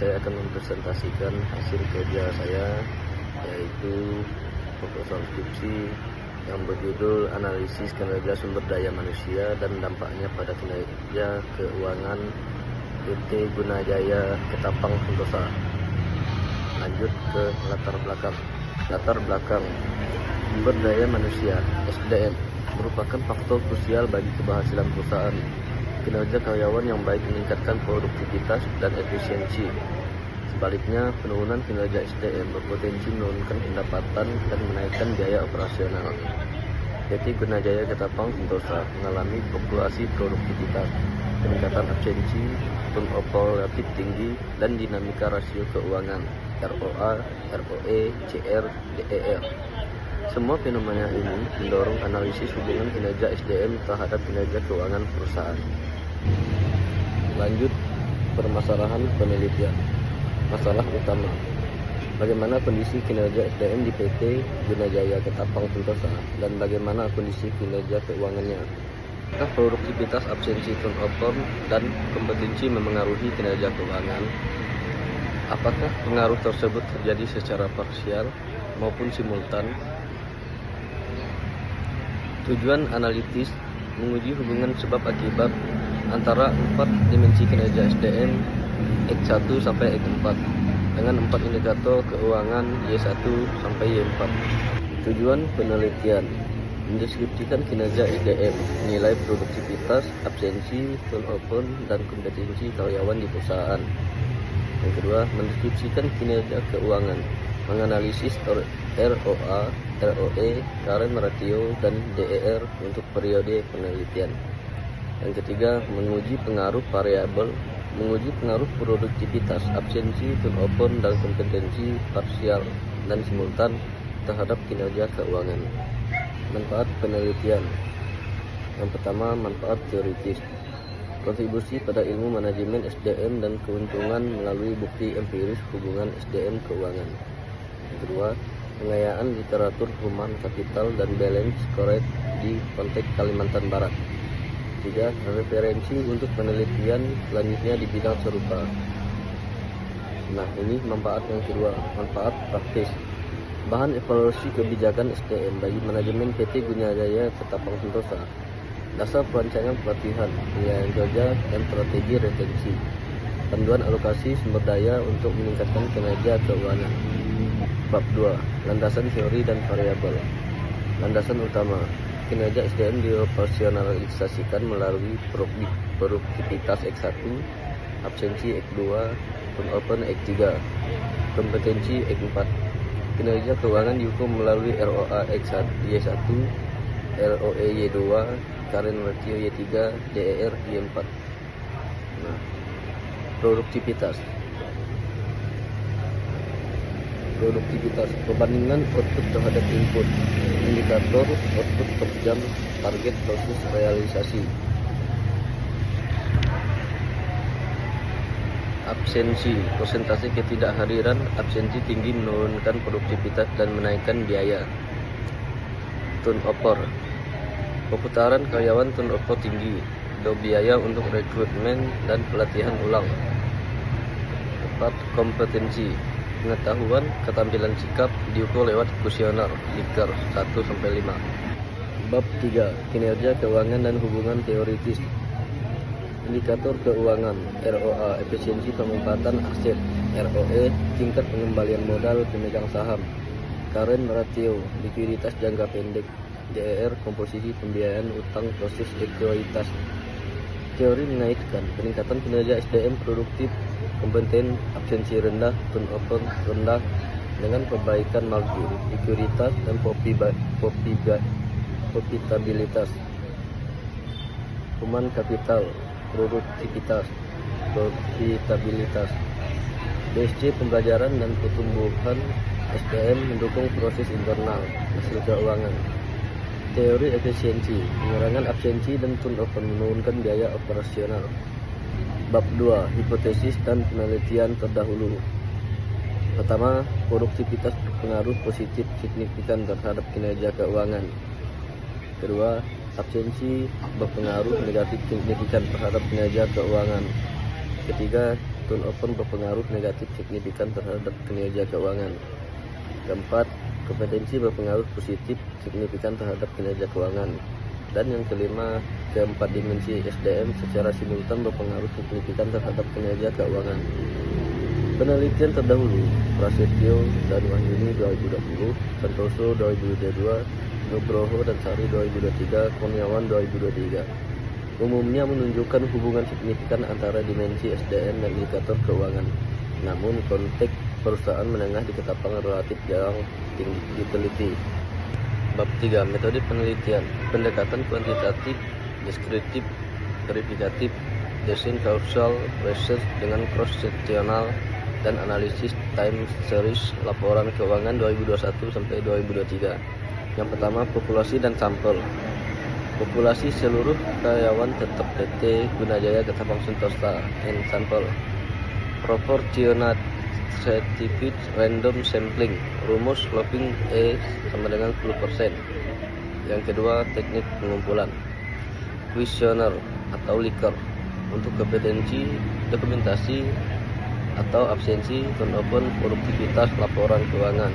Saya akan mempresentasikan hasil kerja saya, yaitu proposal skripsi yang berjudul Analisis Kinerja Sumber Daya Manusia dan Dampaknya pada Kinerja Keuangan PT Gunajaya Ketapang Sentosa. Lanjut ke latar belakang. Latar belakang sumber daya manusia (SDM) merupakan faktor krusial bagi keberhasilan perusahaan. Kinerja karyawan yang baik meningkatkan produktivitas dan efisiensi. Sebaliknya, penurunan kinerja SDM berpotensi menurunkan pendapatan dan menaikkan biaya operasional. PT Gunajaya Ketapang Sentosa mengalami fluktuasi produktivitas, peningkatan absensi, turnover relatif tinggi, dan dinamika rasio keuangan (ROA, ROE, CR, DER). Semua fenomena ini mendorong analisis hubungan kinerja SDM terhadap kinerja keuangan perusahaan. Lanjut, permasalahan penelitian. Masalah utama: bagaimana kondisi kinerja SDM di PT Gunajaya Ketapang Sentosa dan bagaimana kondisi kinerja keuangannya? Apakah produktivitas, absensi, turnover, dan kompetensi memengaruhi kinerja keuangan? Apakah pengaruh tersebut terjadi secara parsial maupun simultan? Tujuan analitis menguji hubungan sebab akibat antara 4 dimensi kinerja SDM X1 sampai X4 dengan 4 indikator keuangan Y1 sampai Y4. Tujuan penelitian mendeskripsikan kinerja SDM, nilai produktivitas, absensi, turnover, dan kompetensi karyawan di perusahaan. Yang kedua, mendeskripsikan kinerja keuangan, menganalisis ROA, ROE, current ratio, dan DER untuk periode penelitian. Yang ketiga, menguji pengaruh variabel, menguji pengaruh produktivitas, absensi, turnover, dan kompetensi parsial dan simultan terhadap kinerja keuangan. Manfaat penelitian. Yang pertama, manfaat teoritis. Kontribusi pada ilmu manajemen SDM dan keuntungan melalui bukti empiris hubungan SDM keuangan. Yang kedua, pengayaan literatur human capital dan balance scorecard di konteks Kalimantan Barat. Tiga, referensi untuk penelitian selanjutnya di bidang serupa. Nah, ini manfaat yang kedua, manfaat praktis. Bahan evaluasi kebijakan SDM bagi manajemen PT Gunajaya Ketapang Sentosa. Dasar perancangan pelatihan, penilaian kerja, dan strategi retensi. Panduan alokasi sumber daya untuk meningkatkan kinerja keuangan. Bab 2. Landasan teori dan variabel. Landasan utama. Kinerja SDM dioperasionalisasikan melalui produktivitas X1, absensi X2, turnover X3, kompetensi X4. Kinerja keuangan diukur melalui ROA X1, Y1, ROE Y2, current ratio Y3, DER Y4. Nah, produktivitas, perbandingan output terhadap input, indikator output per jam, target versus realisasi. Absensi, persentase ketidakhadiran absensi tinggi menurunkan produktivitas dan menaikkan biaya. Turnover, perputaran karyawan turnover tinggi, berbiaya untuk rekrutmen dan pelatihan ulang. 4. Kompetensi, pengetahuan, keterampilan sikap diukur lewat kuesioner Likert 1-5. Bab 3. Kinerja keuangan dan hubungan teoritis. Indikator keuangan, ROA, efisiensi pemanfaatan aset, ROE, tingkat pengembalian modal pemegang saham, current ratio, likuiditas jangka pendek, DER, komposisi pembiayaan utang proses ekuitas. Teori mengaitkan peningkatan kinerja SDM produktif, kompeten, absensi rendah, turnover rendah dengan perbaikan margin, likuiditas, dan profitabilitas. Human capital, produktivitas, profitabilitas. BSC pembelajaran dan pertumbuhan SDM mendukung proses internal hasil keuangan. Teori efisiensi, pengurangan absensi dan turnover menurunkan biaya operasional. Bab 2. Hipotesis dan penelitian terdahulu. Pertama, produktivitas berpengaruh positif signifikan terhadap kinerja keuangan. Kedua, absensi berpengaruh negatif signifikan terhadap kinerja keuangan. Ketiga, tone open berpengaruh negatif signifikan terhadap kinerja keuangan. Keempat, kompetensi berpengaruh positif signifikan terhadap kinerja keuangan. Dan yang kelima, keempat dimensi SDM secara simultan berpengaruh signifikan terhadap kinerja keuangan. Penelitian terdahulu, Prasetyo dan Wahyuni 2020, Santoso 2022, Nugroho dan Sari 2023, Kurniawan 2023, umumnya menunjukkan hubungan signifikan antara dimensi SDM dan indikator keuangan. Namun konteks perusahaan menengah di ketapang relatif jarang diteliti. Bab 3. Metode penelitian. Pendekatan kuantitatif, deskriptif, verifikatif, desain kausal, research dengan cross-seksional, dan analisis time series laporan keuangan 2021 sampai 2023. Yang pertama, populasi dan sampel. Populasi seluruh karyawan tetap PT Gunajaya Ketapang Sentosa and sampel. Proportionate Scientific Random Sampling, rumus sloping E sama dengan 10%. Yang kedua, teknik pengumpulan. Kuesioner atau Likert untuk kompetensi, dokumentasi atau absensi, tone open, produktivitas laporan keuangan.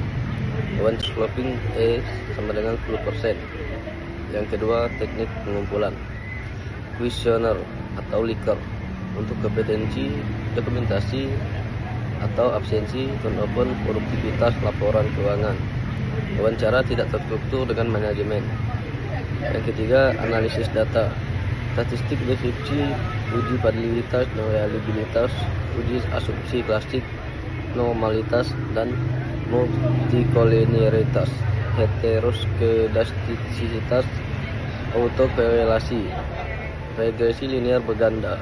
One sloping E sama dengan 10%. Yang kedua, teknik pengumpulan. Kuesioner atau Likert untuk kompetensi, dokumentasi atau absensi, tone open, produktivitas laporan keuangan. Wawancara tidak terstruktur dengan manajemen. Yang ketiga, analisis data. Statistik deskripsi, uji padilitas, reliabilitas, uji asumsi klasik, normalitas, dan multikolinialitas, heteroskedastisitas, autokorelasi, regresi linear berganda,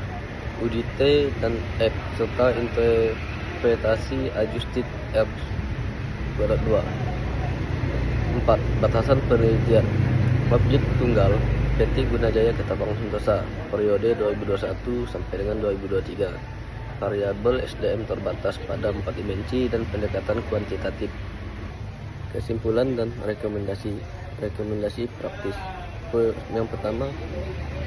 uji T dan X, serta interpretasi adjusted errors. Berat 2. 4. Batasan penelitian. Objek tunggal PT Gunajaya Ketapang Sentosa periode 2021 sampai dengan 2023. Variabel SDM terbatas pada 4 dimensi dan pendekatan kuantitatif. Kesimpulan dan rekomendasi praktis. Yang pertama,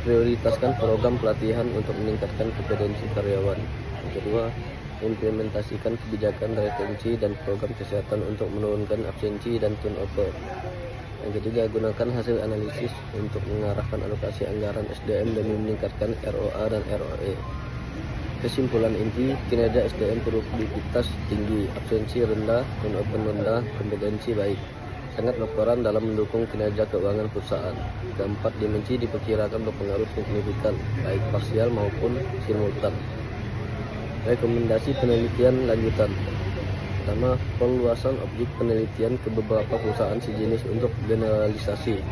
prioritaskan program pelatihan untuk meningkatkan kompetensi karyawan. Yang kedua, implementasikan kebijakan retensi dan program kesehatan untuk menurunkan absensi dan turnover. Yang ketiga, gunakan hasil analisis untuk mengarahkan alokasi anggaran SDM demi meningkatkan ROA dan ROE. Kesimpulan inti, kinerja SDM produktivitas tinggi, absensi rendah, turnover rendah, kompetensi baik. Sangat berperan dalam mendukung kinerja keuangan perusahaan. Keempat dimensi diperkirakan berpengaruh signifikan, baik parsial maupun simultan. Rekomendasi penelitian lanjutan. Pertama, perluasan objek penelitian ke beberapa perusahaan sejenis untuk generalisasi.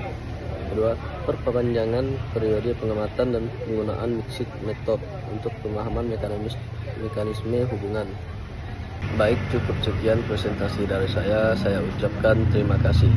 Kedua, perpanjangan periode pengamatan dan penggunaan mixed method untuk pemahaman mekanisme hubungan. Baik, cukup sekian presentasi dari saya ucapkan terima kasih.